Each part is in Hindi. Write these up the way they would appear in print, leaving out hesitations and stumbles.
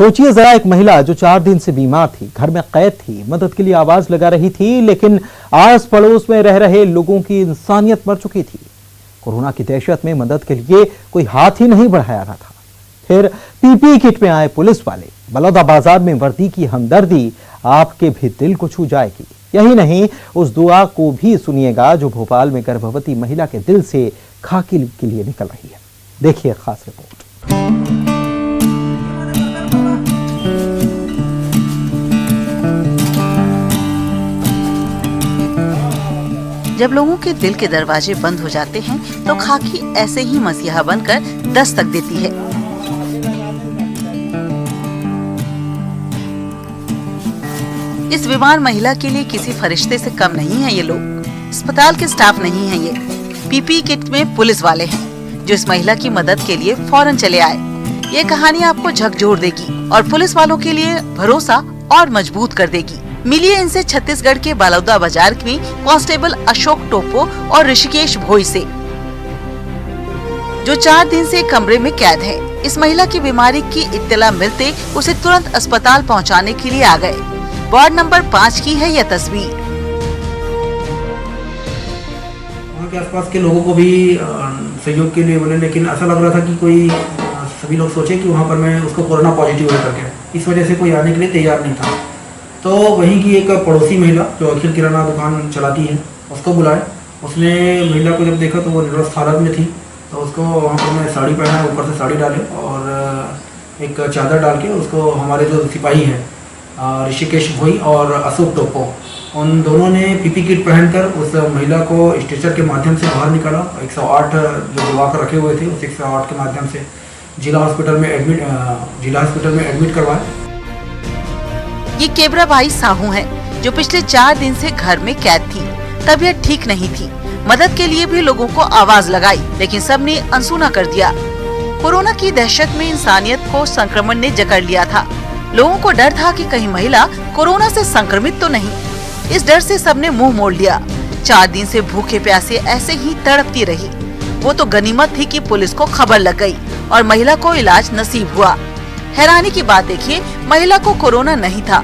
सोचिए जरा, एक महिला जो 4 दिन से बीमार थी, घर में कैद थी, मदद के लिए आवाज लगा रही थी, लेकिन आस पड़ोस में रह रहे लोगों की इंसानियत मर चुकी थी। कोरोना की दहशत में मदद के लिए कोई हाथ ही नहीं बढ़ाया रहा था। फिर पीपीई किट में आए पुलिस वाले, बलौदा बाजार में वर्दी की हमदर्दी आपके भी दिल को छू जाएगी। यही नहीं, उस दुआ को भी सुनिएगा जो भोपाल में गर्भवती महिला के दिल से खाकी के लिए निकल रही है। देखिए खास रिपोर्ट। जब लोगों के दिल के दरवाजे बंद हो जाते हैं तो खाकी ऐसे ही मसीहा बनकर दस्तक देती है। इस बीमार महिला के लिए किसी फरिश्ते से कम नहीं है ये लोग। अस्पताल के स्टाफ नहीं है ये, पीपीई किट में पुलिस वाले हैं जो इस महिला की मदद के लिए फौरन चले आए। ये कहानी आपको झकझोर देगी और पुलिस वालों के लिए भरोसा और मजबूत कर देगी। मिलिए इनसे छत्तीसगढ़ के बलौदा बाजार में कांस्टेबल अशोक टोपो और ऋषिकेश भोई से, जो 4 दिन से कमरे में कैद है। इस महिला की बीमारी की इत्तला मिलते उसे तुरंत अस्पताल पहुंचाने के लिए आ गए। वार्ड नंबर 5 की है यह तस्वीर। वहाँ के आसपास के लोगों को भी सहयोग के लिए बोले, लेकिन ऐसा लग रहा था कि कोई सभी लोग सोचे कि वहाँ पर मैं उसको कोरोना पॉजिटिव है करके, इस वजह से कोई आने के लिए तैयार नहीं था। तो वहीं की एक पड़ोसी महिला जो अखिल किराना दुकान चलाती है, उसको बुलाए। उसने महिला को जब देखा तो वो निरस्त हालत में थी, तो उसको वहाँ पर मैं साड़ी पहना, ऊपर से साड़ी डाले और एक चादर डाल के उसको हमारे जो सिपाही हैं ऋषिकेश भोई और अशोक टोपो, उन दोनों ने पीपीई किट पहनकर उस महिला को स्ट्रेचर के माध्यम से बाहर निकाला। 108 जो दबा कर रखे हुए थे उस 108 के माध्यम से जिला हॉस्पिटल में एडमिट करवाया। ये केबराबाई साहू हैं, जो पिछले 4 दिन से घर में कैद थी। तबीयत ठीक नहीं थी। मदद के लिए भी लोगों को आवाज लगाई, लेकिन सबने अनसुना कर दिया। कोरोना की दहशत में इंसानियत को संक्रमण ने जकड़ लिया था। लोगों को डर था कि कहीं महिला कोरोना से संक्रमित तो नहीं। इस डर से सबने मुंह मोड़ लिया। 4 दिन से भूखे प्यासे ऐसे ही तड़पती रही। वो तो गनीमत थी कि पुलिस को खबर लग गई और महिला को इलाज नसीब हुआ। हैरानी की बात देखिए, महिला को कोरोना नहीं था।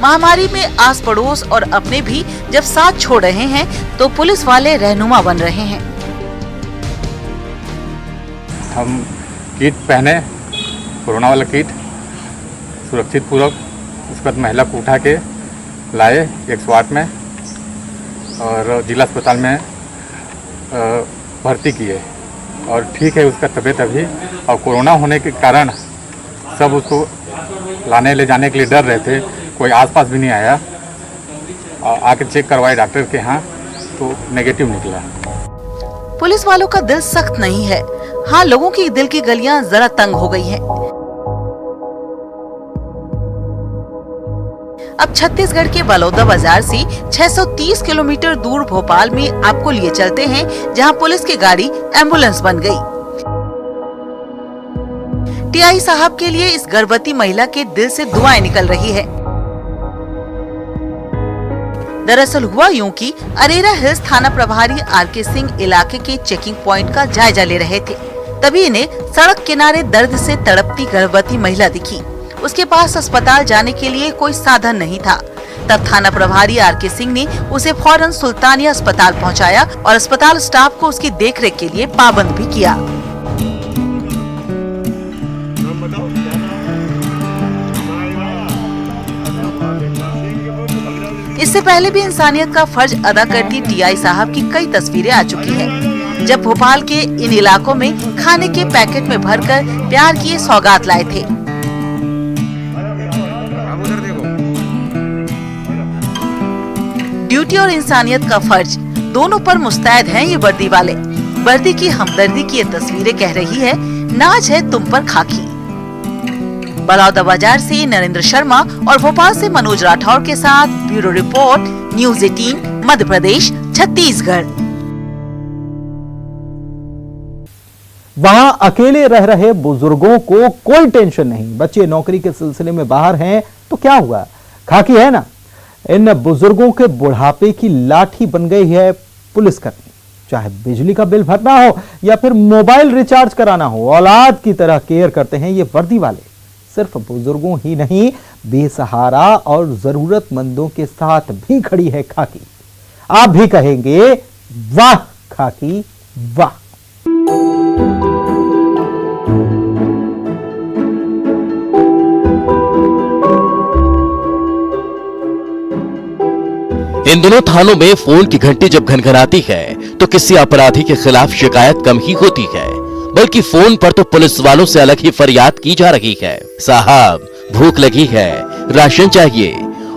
महामारी में आस पड़ोस और अपने भी जब साथ छोड़ रहे हैं तो पुलिस वाले रहनुमा बन रहे हैं। हम किट पहने, कोरोना वाला किट, सुरक्षित पूर्वक उसके बाद महिला को उठा के लाए 108 में और जिला अस्पताल में भर्ती किए और ठीक है उसका तबीयत अभी। और कोरोना होने के कारण सब उसको लाने ले जाने के लिए डर रहे थे, कोई आसपास भी नहीं आया। आके चेक करवाए डॉक्टर के यहाँ तो नेगेटिव निकला। पुलिस वालों का दिल सख्त नहीं है। हाँ, लोगों की दिल की गलियां जरा तंग हो गई हैं। अब छत्तीसगढ़ के बलौदा बाजार से 630 किलोमीटर दूर भोपाल में आपको लिए चलते हैं, जहां पुलिस की गाड़ी एम्बुलेंस बन गई। टीआई साहब के लिए इस गर्भवती महिला के दिल से दुआएं निकल रही है। दरअसल हुआ यूं कि अरेरा हिल्स थाना प्रभारी आरके सिंह इलाके के चेकिंग पॉइंट का जायजा ले रहे थे। तभी इन्हें सड़क किनारे दर्द से तड़पती गर्भवती महिला दिखी। उसके पास अस्पताल जाने के लिए कोई साधन नहीं था। तब थाना प्रभारी आरके सिंह ने उसे फौरन सुल्तानिया अस्पताल पहुंचाया और अस्पताल स्टाफ को उसकी देखरेख के लिए पाबंद भी किया। इससे पहले भी इंसानियत का फर्ज अदा करती टीआई साहब की कई तस्वीरें आ चुकी हैं, जब भोपाल के इन इलाकों में खाने के पैकेट में भरकर प्यार की सौगात लाए थे। ड्यूटी और इंसानियत का फर्ज दोनों पर मुस्तैद हैं ये वर्दी वाले। वर्दी की हमदर्दी की ये तस्वीरें कह रही है, नाज है तुम पर खाकी। बलौदा बाजार से नरेंद्र शर्मा और भोपाल से मनोज राठौर के साथ bureau report, news 18, Madhya Pradesh, Chhattisgarh. वहां अकेले रह रहे बुजुर्गों को कोई टेंशन नहीं। बच्चे नौकरी के सिलसिले में बाहर हैं तो क्या हुआ, खाकी है ना। इन बुजुर्गों के बुढ़ापे की लाठी बन गई है पुलिसकर्मी। चाहे बिजली का बिल भरना हो या फिर मोबाइल रिचार्ज कराना हो, औलाद की तरह केयर करते हैं ये वर्दी वाले। सिर्फ बुजुर्गों ही नहीं, बेसहारा और जरूरतमंदों के साथ भी खड़ी है खाकी। आप भी कहेंगे वाह खाकी वाह। इन दिनों थानों में फोन की घंटी जब घनघनाती है तो किसी अपराधी के खिलाफ शिकायत कम ही होती है, बल्कि फोन पर तो पुलिस वालों से अलग ही फरियाद की जा रही है। साहब भूख लगी है, राशन चाहिए,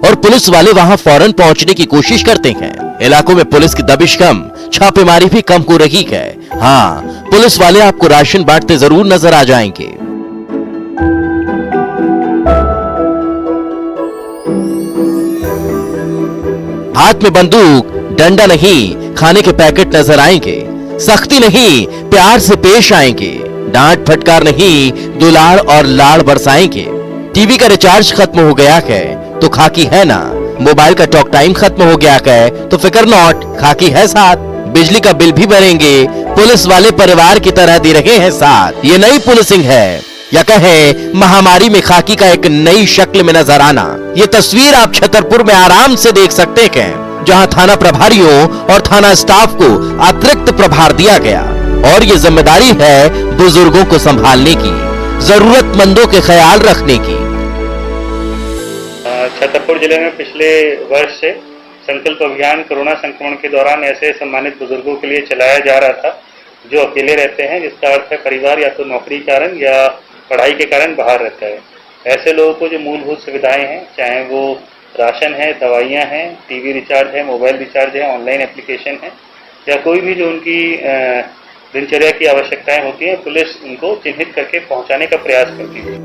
और पुलिस वाले वहां फौरन पहुंचने की कोशिश करते हैं। इलाकों में पुलिस की दबिश कम, छापेमारी भी कम हो रही है। हाँ, पुलिस वाले आपको राशन बांटते जरूर नजर आ जाएंगे। हाथ में बंदूक, डंडा नहीं, खाने के पैकेट नजर आएंगे। सख्ती नहीं, प्यार से पेश आएंगे। डांट फटकार नहीं, दुलार और लाड़ बरसाएंगे। टीवी का रिचार्ज खत्म हो गया है तो खाकी है ना, मोबाइल का टॉक टाइम खत्म हो गया है तो फिक्र नॉट, खाकी है साथ। बिजली का बिल भी भरेंगे, पुलिस वाले परिवार की तरह दे रहे हैं साथ। ये नई पुलिसिंग है, या कहें महामारी में खाकी का एक नई शक्ल में नजर आना। ये तस्वीर आप छतरपुर में आराम से देख सकते हैं, जहां थाना प्रभारियों और थाना स्टाफ को अतिरिक्त प्रभार दिया गया, और ये जिम्मेदारी है बुजुर्गों को संभालने की, जरूरतमंदों के ख्याल रखने की। छतरपुर जिले में पिछले वर्ष से संकल्प अभियान कोरोना संक्रमण के दौरान ऐसे सम्मानित बुजुर्गों के लिए चलाया जा रहा था जो अकेले रहते हैं, जिसका अर्थ है परिवार या तो नौकरी के कारण या पढ़ाई के कारण बाहर रहता है। ऐसे लोगों को जो मूलभूत सुविधाएं हैं, चाहे वो राशन है, दवाइयां हैं, टीवी रिचार्ज है, मोबाइल रिचार्ज है, ऑनलाइन एप्लीकेशन है, या कोई भी जो उनकी दिनचर्या की आवश्यकताएं होती हैं, पुलिस उनको चिन्हित करके पहुंचाने का प्रयास करती है।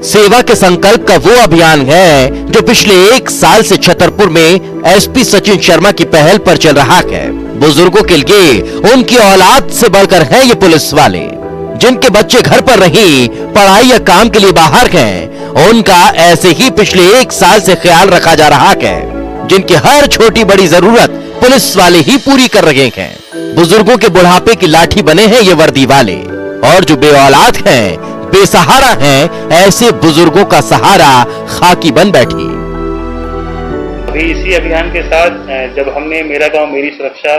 सेवा के संकल्प का वो अभियान है जो पिछले 1 साल से छतरपुर में एसपी सचिन शर्मा की पहल पर चल रहा है। बुजुर्गों के लिए उनकी औलाद से बढ़कर है ये पुलिस वाले, जिनके बच्चे घर पर नहीं, पढ़ाई या काम के लिए बाहर हैं, उनका ऐसे ही पिछले 1 साल से ख्याल रखा जा रहा है। जिनकी हर छोटी बड़ी जरूरत पुलिस वाले ही पूरी कर रहे हैं। बुजुर्गों के बुढ़ापे की लाठी बने हैं ये वर्दी वाले, और जो बेऔलाद हैं, बेसहारा हैं, ऐसे बुजुर्गों का सहारा खाकी बन बैठी। अभी इसी अभियान के साथ जब हमने मेरा गांव मेरी सुरक्षा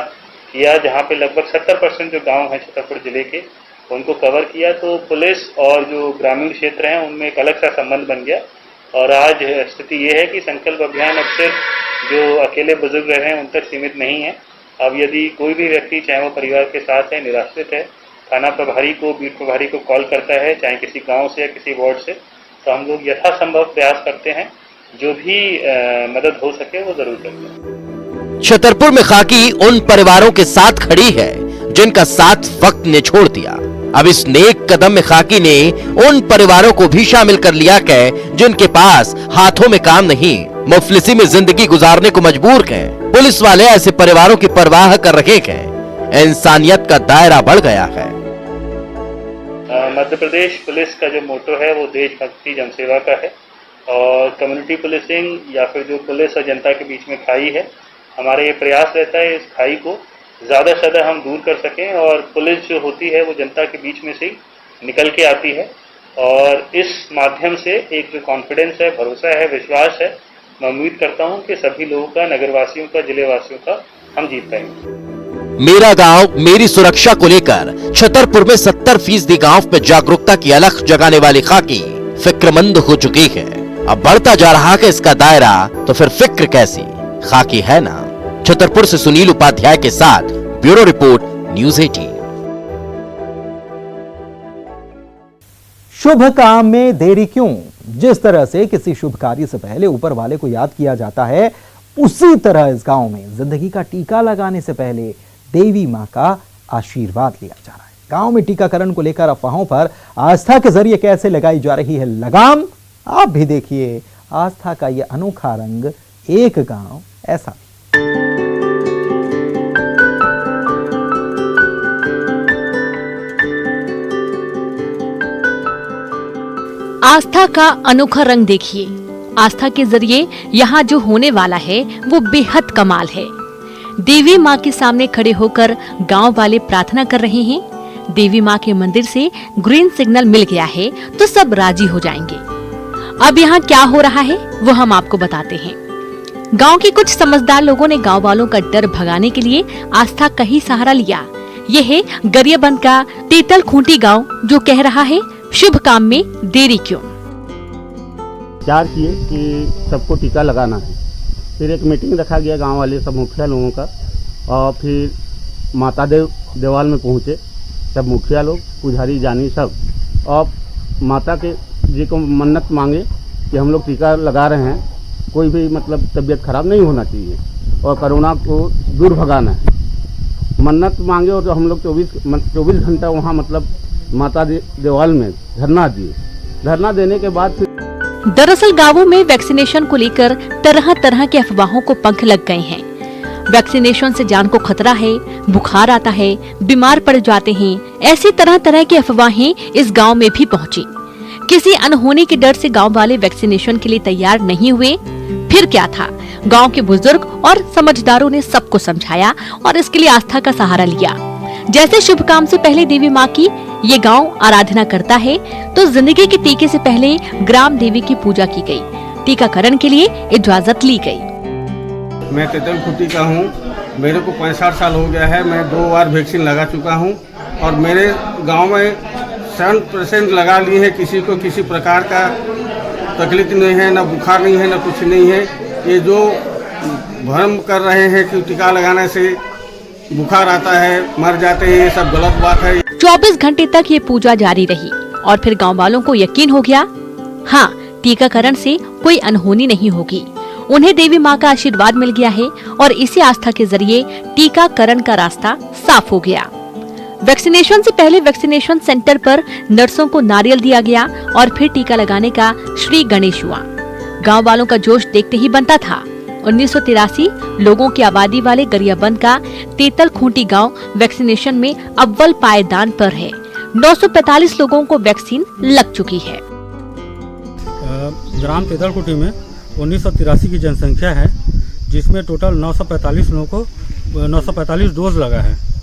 किया, जहां पे लगभग 70% जो गांव हैं छतरपुर जिले के, उनको कवर किया, तो पुलिस और जो ग्रामीण क्षेत्र हैं उनमें एक अलग सा संबंध बन गया। और आज स्थिति ये है कि संकल्प अभियान अब सिर्फ जो अकेले बुजुर्ग रह रहे हैं उन तक सीमित नहीं है। अब यदि कोई भी व्यक्ति, चाहे वो परिवार के साथ है, निराश्रित है, थाना प्रभारी को, बीट प्रभारी को कॉल करता है, चाहे किसी गांव से या किसी वार्ड से, तो हम लोग यथासंभव प्रयास करते हैं, जो भी मदद हो सके वो जरूर करते हैं। छतरपुर में खाकी उन परिवारों के साथ खड़ी है जिनका साथ वक्त ने छोड़ दिया। अब इस नेक कदम में खाकी ने उन परिवारों को भी शामिल कर लिया है जिनके पास हाथों में काम नहीं, मुफलिसी में जिंदगी गुजारने को मजबूर हैं। पुलिस वाले ऐसे परिवारों की परवाह कर रहे हैं। इंसानियत का दायरा बढ़ गया है। मध्य प्रदेश पुलिस का जो मोटो है वो देशभक्ति जनसेवा का है, और कम्युनिटी पुलिसिंग या फिर जो पुलिस और जनता के बीच में खाई है, हमारा ये प्रयास रहता है इस खाई को ज़्यादा से ज़्यादा हम दूर कर सकें, और पुलिस जो होती है वो जनता के बीच में से निकल के आती है, और इस माध्यम से एक जो कॉन्फिडेंस है, भरोसा है, विश्वास है, मैं उम्मीद करता हूँ कि सभी लोगों का, नगरवासियों का, जिले वासियों का हम जीत पाएंगे। मेरा गांव मेरी सुरक्षा को लेकर छतरपुर में 70% गांव में जागरूकता की अलख जगाने वाली खाकी फिक्रमंद हो चुकी है। अब बढ़ता जा रहा है इसका दायरा, तो फिर फिक्र कैसी, खाकी है ना। छतरपुर से सुनील उपाध्याय के साथ ब्यूरो रिपोर्ट, न्यूज़ 18। शुभ काम में देरी क्यों? जिस तरह से किसी शुभ कार्य से पहले ऊपर वाले को याद किया जाता है, उसी तरह इस गांव में जिंदगी का टीका लगाने से पहले देवी मां का आशीर्वाद लिया जा रहा है। गांव में टीकाकरण को लेकर अफवाहों पर आस्था के जरिए कैसे लगाई जा रही है लगाम, आप भी देखिए आस्था का यह अनोखा रंग, एक गांव ऐसा भी। आस्था का अनोखा रंग देखिए। आस्था के जरिए यहाँ जो होने वाला है वो बेहद कमाल है। देवी माँ के सामने खड़े होकर गांव वाले प्रार्थना कर रहे हैं। देवी माँ के मंदिर से ग्रीन सिग्नल मिल गया है तो सब राजी हो जाएंगे। अब यहाँ क्या हो रहा है वो हम आपको बताते हैं। गांव के कुछ समझदार लोगों ने गांव वालों का डर भगाने के लिए आस्था का ही सहारा लिया। ये है गरियाबंद का तेतल खूंटी गांव, जो कह रहा है शुभ काम में देरी क्यों। विचार किए कि सबको टीका लगाना है। फिर एक मीटिंग रखा गया गांव वाले सब मुखिया लोगों का, और फिर माता देवाल में पहुंचे सब मुखिया लोग, पुजारी जानी सब, और माता के जी को मन्नत मांगे कि हम लोग टीका लगा रहे हैं, कोई भी मतलब तबीयत खराब नहीं होना चाहिए और कोरोना को दूर भगाना है। मन्नत मांगे और हम लोग 24 घंटा वहाँ मतलब माता देवाल में धरना दिए। धरना देने के बाद फिर दरअसल गांवों में वैक्सीनेशन को लेकर तरह तरह के अफवाहों को पंख लग गए हैं। वैक्सीनेशन से जान को खतरा है, बुखार आता है, बीमार पड़ जाते हैं, ऐसी तरह तरह की अफवाहें इस गांव में भी पहुंची। किसी अनहोनी के डर से गांव वाले वैक्सीनेशन के लिए तैयार नहीं हुए। फिर क्या था, गांव के बुजुर्ग और समझदारों ने सबको समझाया और इसके लिए आस्था का सहारा लिया। जैसे शुभ काम से पहले देवी माँ की ये गांव आराधना करता है, तो जिंदगी के टीके से पहले ग्राम देवी की पूजा की गई। टीकाकरण के लिए इजाजत ली गई। मैं तेतल खूंटी का हूँ, मेरे को 65 साल हो गया है। मैं 2 बार वैक्सीन लगा चुका हूँ और मेरे गांव में 7% लगा लिए हैं। किसी को किसी प्रकार का तकलीफ नहीं है, ना बुखार नहीं है, ना कुछ नहीं है। ये जो भ्रम कर रहे हैं कि टीका लगाने से बुखार आता है, मर जाते हैं, ये सब गलत बात है। 24 घंटे तक ये पूजा जारी रही और फिर गांव वालों को यकीन हो गया, हाँ, टीकाकरण से कोई अनहोनी नहीं होगी। उन्हें देवी माँ का आशीर्वाद मिल गया है और इसी आस्था के जरिए टीकाकरण का रास्ता साफ हो गया। वैक्सीनेशन से पहले वैक्सीनेशन सेंटर पर नर्सों को नारियल दिया गया और फिर टीका लगाने का श्री गणेश हुआ। गांव वालों का जोश देखते ही बनता था। 1983 लोगों की आबादी वाले गरियाबंद का तेतल खूंटी गांव वैक्सीनेशन में अव्वल पायदान पर है। 945 लोगों को वैक्सीन लग चुकी है। ग्राम तेतल खूंटी में 1983 की जनसंख्या है, जिसमें टोटल 945 डोज लगा है।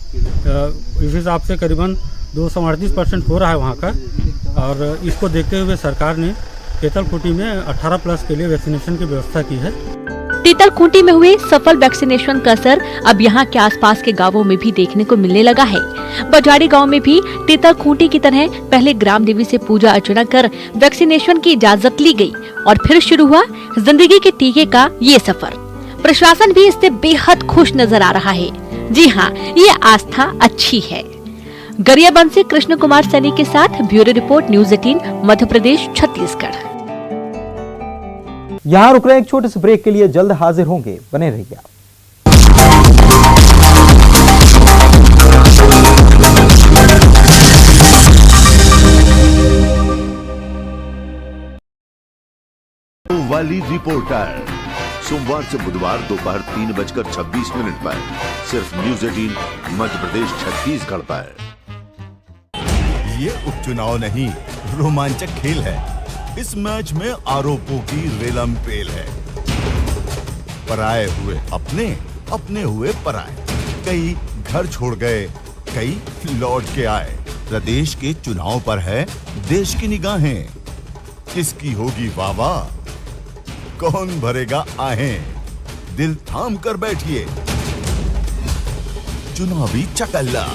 इस हिसाब से करीबन 238% हो रहा है वहाँ का। और इसको देखते हुए सरकार ने तेतल खूंटी में 18+ के लिए वैक्सीनेशन की व्यवस्था की है। तेतल खूंटी में हुए सफल वैक्सीनेशन का असर अब यहाँ के आसपास के गांवों में भी देखने को मिलने लगा है। बजाड़ी गांव में भी तेतल खूंटी की तरह पहले ग्राम देवी से पूजा अर्चना कर वैक्सीनेशन की इजाजत ली गई और फिर शुरू हुआ जिंदगी के टीके का ये सफर। प्रशासन भी इससे बेहद खुश नजर आ रहा है। जी हाँ, ये आस्था अच्छी है। गरियाबंद से कृष्ण कुमार सैनी के साथ bureau report, news 18 Madhya Pradesh, Chhattisgarh. यहाँ रुक रहे एक छोटे से ब्रेक के लिए, जल्द हाजिर होंगे, बने रहिए। वाली रिपोर्टर सोमवार से बुधवार दोपहर 3:26 पर सिर्फ न्यूज़ 18 मध्य प्रदेश छत्तीसगढ़ पर। ये उपचुनाव नहीं, रोमांचक खेल है। इस मैच में आरोपों की रेलम पेल है। पराए हुए अपने, अपने हुए पराए। कई घर छोड़ गए, कई लौट के आए। प्रदेश के चुनाव पर है देश की निगाहें। किसकी होगी वाह, कौन भरेगा आहें। दिल थाम कर बैठिए, चुनावी चकल्ला।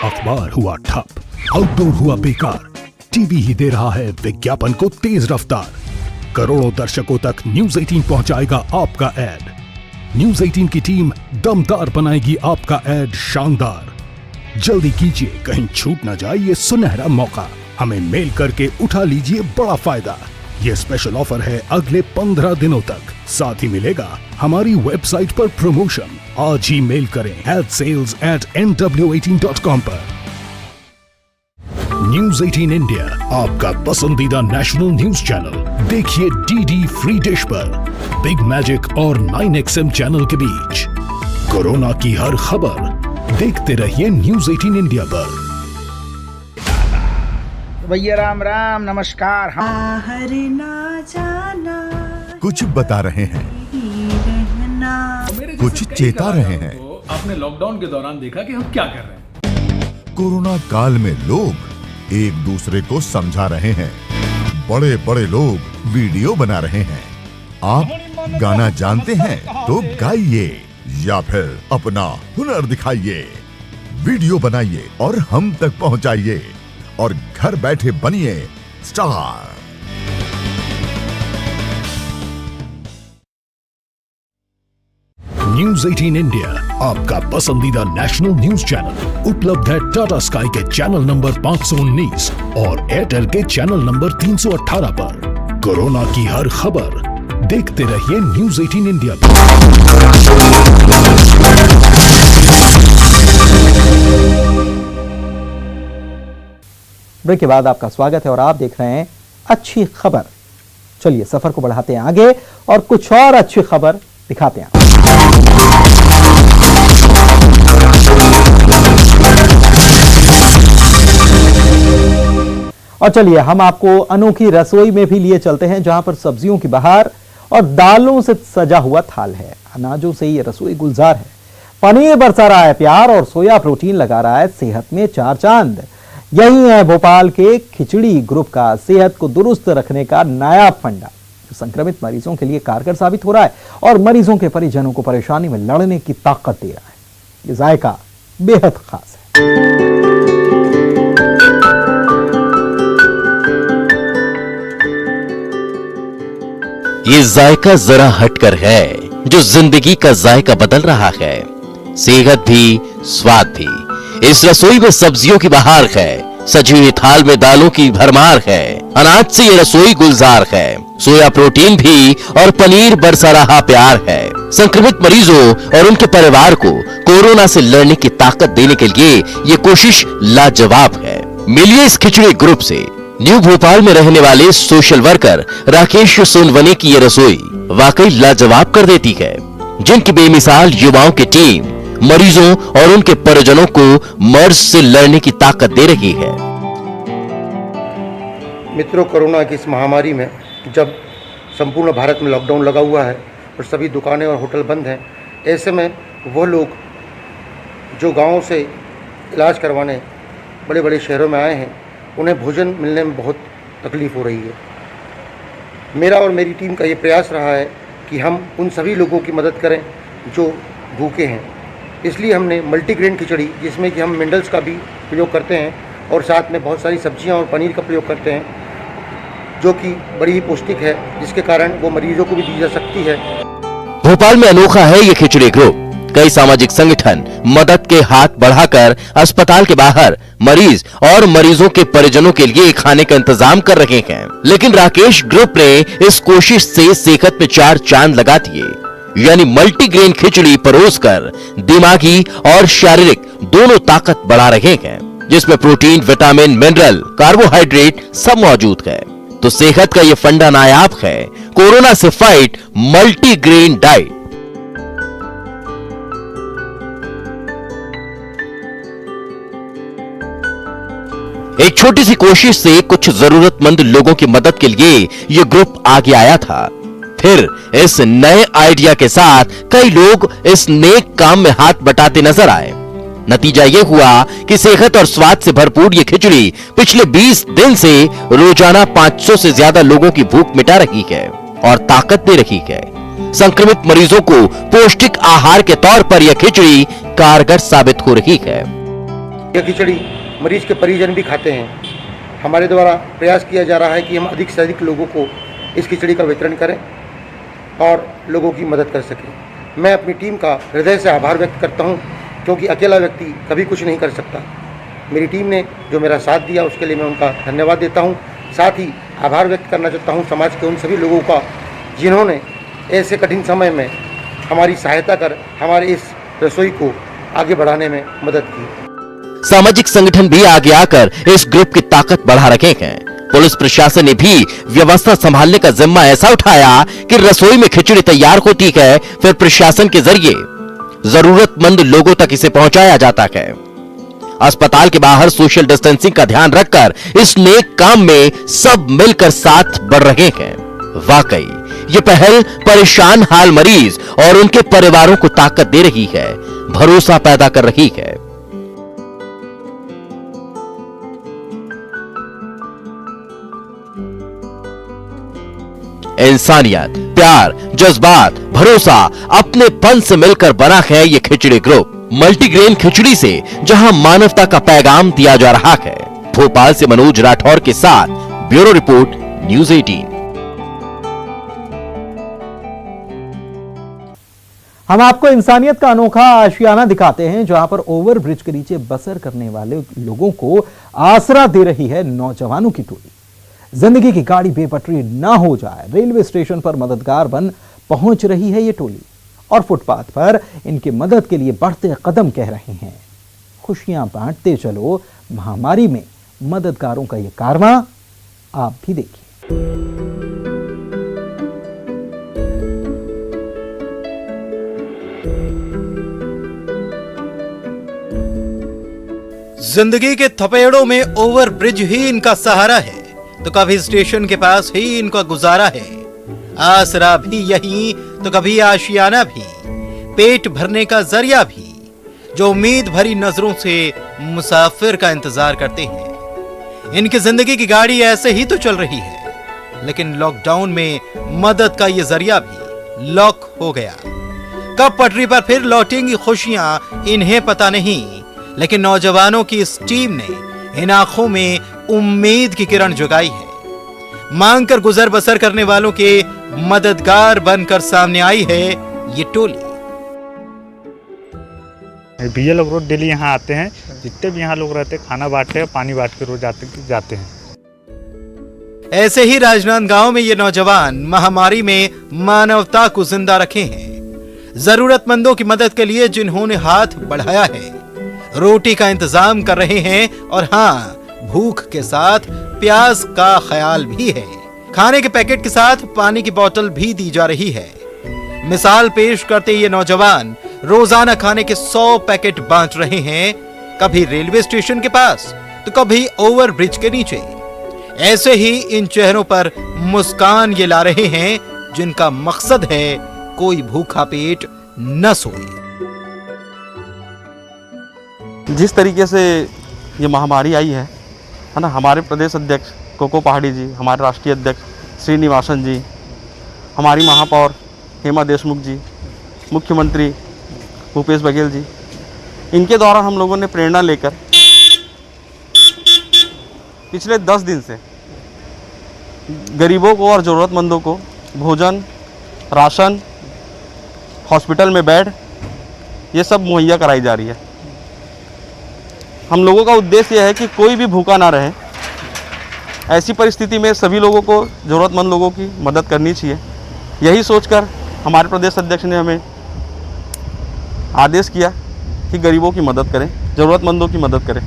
अखबार हुआ ठप, आउटडोर हुआ बेकार, टीवी ही दे रहा है विज्ञापन को तेज रफ्तार। करोड़ों दर्शकों तक न्यूज़ 18 पहुंचाएगा आपका ऐड। न्यूज़ 18 की टीम दमदार बनाएगी आपका ऐड शानदार। जल्दी कीजिए, कहीं छूट ना जाए ये सुनहरा मौका। हमें मेल करके उठा लीजिए बड़ा फायदा। ये स्पेशल ऑफर है अगले 15 दिनों तक। साथ ही मिलेगा हमारी वेबसाइट पर प्रमोशन। आज ही मेल करें sales@nw18.com पर। न्यूज़ 18 इंडिया, आपका पसंदीदा नेशनल न्यूज चैनल। देखिए डीडी फ्री डिश पर बिग मैजिक और 9XM चैनल के बीच। कोरोना की हर खबर देखते रहिए न्यूज़ 18 इंडिया पर। भैया राम राम, नमस्कार। बाहर ना जाना, कुछ बता रहे हैं, कुछ चेता रहे हैं। आपने लॉकडाउन के दौरान देखा कि हम क्या कर रहे हैं। कोरोना काल में लोग एक दूसरे को समझा रहे हैं, बड़े बड़े लोग वीडियो बना रहे हैं। आप गाना जानते हैं तो गाइए या फिर अपना हुनर दिखाइए, वीडियो बनाइए और हम तक पहुंचाइए और घर बैठे बनिए स्टार। न्यूज 18 इंडिया आपका पसंदीदा नेशनल न्यूज चैनल उपलब्ध है टाटा स्काई के चैनल नंबर 519 और एयरटेल के चैनल नंबर 318 पर। कोरोना की हर खबर देखते रहिए न्यूज 18 इंडिया पर। ब्रेक के बाद आपका स्वागत है और आप देख रहे हैं अच्छी खबर। चलिए सफर को बढ़ाते हैं आगे और कुछ और अच्छी खबर दिखाते हैं। और चलिए हम आपको अनोखी रसोई में भी लिए चलते हैं, जहां पर सब्जियों की बहार और दालों से सजा हुआ थाल है। अनाजों से ये रसोई गुलजार है। पनीर बरसा रहा है प्यार और सोया प्रोटीन लगा रहा है सेहत में चार चांद। यही है भोपाल के खिचड़ी ग्रुप का सेहत को दुरुस्त रखने का नया फंडा, जो संक्रमित मरीजों के लिए कारगर साबित हो रहा है और मरीजों के परिजनों को परेशानी में लड़ने की ताकत दे रहा है। ये जायका बेहद खास है। ये जायका जरा हटकर है, जो जिंदगी का जायका बदल रहा है। सेहत भी स्वाद भी। इस रसोई में सब्जियों की बहार है, सजी हुई थाल में दालों की भरमार है। अनाज से ये रसोई गुलजार है। सोया प्रोटीन भी और पनीर बरसा रहा प्यार है। संक्रमित मरीजों और उनके परिवार को कोरोना से लड़ने की ताकत देने के लिए ये कोशिश लाजवाब है। मिलिए इस खिचड़ी ग्रुप से। न्यू भोपाल में रहने वाले सोशल वर्कर राकेश सोनवने की ये रसोई वाकई लाजवाब कर देती है, जिनकी बेमिसाल युवाओं की टीम मरीजों और उनके परिजनों को मर्ज से लड़ने की ताकत दे रही है। मित्रों, कोरोना की इस महामारी में जब संपूर्ण भारत में लॉकडाउन लगा हुआ है और सभी दुकानें और होटल बंद हैं, ऐसे में वो लोग जो गांवों से इलाज करवाने बड़े बड़े शहरों में आए हैं, उन्हें भोजन मिलने में बहुत तकलीफ़ हो रही है। मेरा और मेरी टीम का ये प्रयास रहा है कि हम उन सभी लोगों की मदद करें जो भूखे हैं। इसलिए हमने मल्टीग्रेन खिचड़ी, जिसमें कि हम मिनरल्स का भी प्रयोग करते हैं और साथ में बहुत सारी सब्जियां और पनीर का प्रयोग करते हैं, जो कि बड़ी ही पौष्टिक है, जिसके कारण वो मरीजों को भी दी जा सकती है। भोपाल में अनोखा है ये खिचड़ी ग्रुप। कई सामाजिक संगठन मदद के हाथ बढ़ाकर अस्पताल के बाहर मरीज और मरीजों के परिजनों के लिए खाने का इंतजाम कर रहे हैं, लेकिन राकेश ग्रुप ने इस कोशिश से सेहत में चार चांद लगा दिए। यानी मल्टीग्रेन खिचड़ी परोसकर दिमागी और शारीरिक दोनों ताकत बढ़ा रहे हैं, जिसमें प्रोटीन, विटामिन, मिनरल, कार्बोहाइड्रेट सब मौजूद है। तो सेहत का ये फंडा नायाब है। कोरोना से फाइट मल्टीग्रेन डाइट। एक छोटी सी कोशिश से कुछ जरूरतमंद लोगों की मदद के लिए यह ग्रुप आगे आया था। फिर इस नए आइडिया के साथ कई लोग इस नेक काम में हाथ बटाते नजर आए। नतीजा यह हुआ कि सेहत और स्वाद से भरपूर ये खिचड़ी पिछले 20 दिन से रोजाना 500 से ज्यादा लोगों की भूख मिटा रही है और ताकत दे रही है। संक्रमित मरीजों को पौष्टिक आहार के तौर पर यह खिचड़ी कारगर साबित हो रही है। यह खिचड़ी मरीज के परिजन भी खाते हैं। हमारे द्वारा प्रयास किया जा रहा है कि हम अधिक से अधिक लोगों को इस खिचड़ी का वितरण करें और लोगों की मदद कर सकें। मैं अपनी टीम का हृदय से आभार व्यक्त करता हूं, क्योंकि अकेला व्यक्ति कभी कुछ नहीं कर सकता। मेरी टीम ने जो मेरा साथ दिया उसके लिए मैं उनका धन्यवाद देता हूं। साथ ही आभार व्यक्त करना चाहता हूं समाज के उन सभी लोगों का, जिन्होंने ऐसे कठिन समय में हमारी सहायता कर हमारे इस रसोई को आगे बढ़ाने में मदद की। सामाजिक संगठन भी आगे आकर इस ग्रुप की ताकत बढ़ा रखे हैं। पुलिस प्रशासन ने भी व्यवस्था संभालने का जिम्मा ऐसा उठाया कि रसोई में खिचड़ी तैयार होती है, फिर प्रशासन के जरिए जरूरतमंद लोगों तक इसे पहुंचाया जाता है। अस्पताल के बाहर सोशल डिस्टेंसिंग का ध्यान रखकर इस नेक काम में सब मिलकर साथ बढ़ रहे हैं। वाकई ये पहल परेशान हाल मरीज और उनके परिवारों को ताकत दे रही है, भरोसा पैदा कर रही है। इंसानियत, प्यार, जज्बात, भरोसा, अपनेपन से मिलकर बना है ये खिचड़ी ग्रुप। मल्टीग्रेन खिचड़ी से जहां मानवता का पैगाम दिया जा रहा है। भोपाल से मनोज राठौर के साथ ब्यूरो रिपोर्ट, न्यूज़ 18। हम आपको इंसानियत का अनोखा आशियाना दिखाते हैं, जहां पर ओवरब्रिज के नीचे बसर करने वाले लोगों को आसरा दे रही है नौजवानों की टोली। जिंदगी की गाड़ी बेपटरी ना हो जाए, रेलवे स्टेशन पर मददगार बन पहुंच रही है ये टोली और फुटपाथ पर इनकी मदद के लिए बढ़ते कदम कह रहे हैं, खुशियां बांटते चलो। महामारी में मददगारों का ये कारवां आप भी देखिए। जिंदगी के थपेड़ों में ओवरब्रिज ही इनका सहारा है, तो कभी स्टेशन के पास ही इनका गुजारा है। आसरा भी यही तो कभी आशियाना भी, पेट भरने का जरिया भी, जो उम्मीद भरी नजरों से मुसाफिर का इंतजार करते हैं। इनकी जिंदगी की गाड़ी ऐसे ही तो चल रही है, लेकिन लॉकडाउन में मदद का ये जरिया भी लॉक हो गया। कब पटरी पर फिर लौटेंगी खुशियां इन्हें पता नहीं, लेकिन नौजवानों की इस टीम ने इन आंखों में उम्मीद की किरण जगाई है। मांग कर गुजर बसर करने वालों के मददगार बनकर सामने आई है ये टोली। बीएल रोड डेली यहाँ आते हैं, जितने भी यहाँ लोग रहते हैं खाना बांटते हैं, पानी बांट के रोज जाते हैं। ऐसे ही राजनांदगांव में ये नौजवान महामारी में मानवता को जिंदा रखे हैं। जरूरतमंदों की मदद के लिए जिन्होंने हाथ बढ़ाया है, रोटी का इंतजाम कर रहे हैं और हाँ, भूख के साथ प्याज का ख्याल भी है। खाने के पैकेट के साथ पानी की बोतल भी दी जा रही है। मिसाल पेश करते ये नौजवान रोजाना खाने के 100 पैकेट बांट रहे हैं, कभी रेलवे स्टेशन के पास तो कभी ओवरब्रिज के नीचे। ऐसे ही इन चेहरों पर मुस्कान ये ला रहे हैं जिनका मकसद है कोई भूखा पेट न सोए। जिस तरीके से ये महामारी आई है ना, हमारे प्रदेश अध्यक्ष कोको पहाड़ी जी, हमारे राष्ट्रीय अध्यक्ष श्रीनिवासन जी, हमारी महापौर हेमा देशमुख जी, मुख्यमंत्री भूपेश बघेल जी, इनके द्वारा हम लोगों ने प्रेरणा लेकर पिछले 10 दिन से गरीबों को और ज़रूरतमंदों को भोजन, राशन, हॉस्पिटल में बेड, ये सब मुहैया कराई जा रही है। हम लोगों का उद्देश्य यह है कि कोई भी भूखा ना रहे। ऐसी परिस्थिति में सभी लोगों को, ज़रूरतमंद लोगों की मदद करनी चाहिए। यही सोचकर हमारे प्रदेश अध्यक्ष ने हमें आदेश किया कि गरीबों की मदद करें, ज़रूरतमंदों की मदद करें।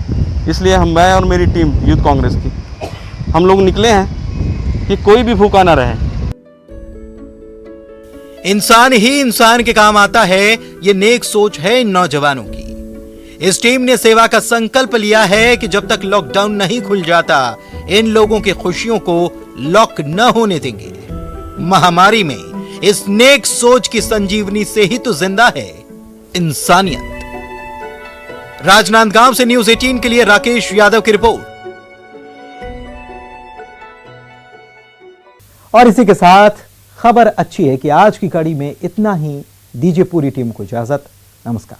इसलिए मैं और मेरी टीम यूथ कांग्रेस की, हम लोग निकले हैं कि कोई भी भूखा ना रहे। इंसान ही इंसान के काम आता है, ये नेक सोच है इन नौजवानों की। इस टीम ने सेवा का संकल्प लिया है कि जब तक लॉकडाउन नहीं खुल जाता, इन लोगों की खुशियों को लॉक न होने देंगे। महामारी में इस नेक सोच की संजीवनी से ही तो जिंदा है इंसानियत। राजनांदगांव से न्यूज़ 18 के लिए राकेश यादव की रिपोर्ट। और इसी के साथ खबर अच्छी है कि आज की कड़ी में इतना ही। दीजिए पूरी टीम को इजाजत। नमस्कार।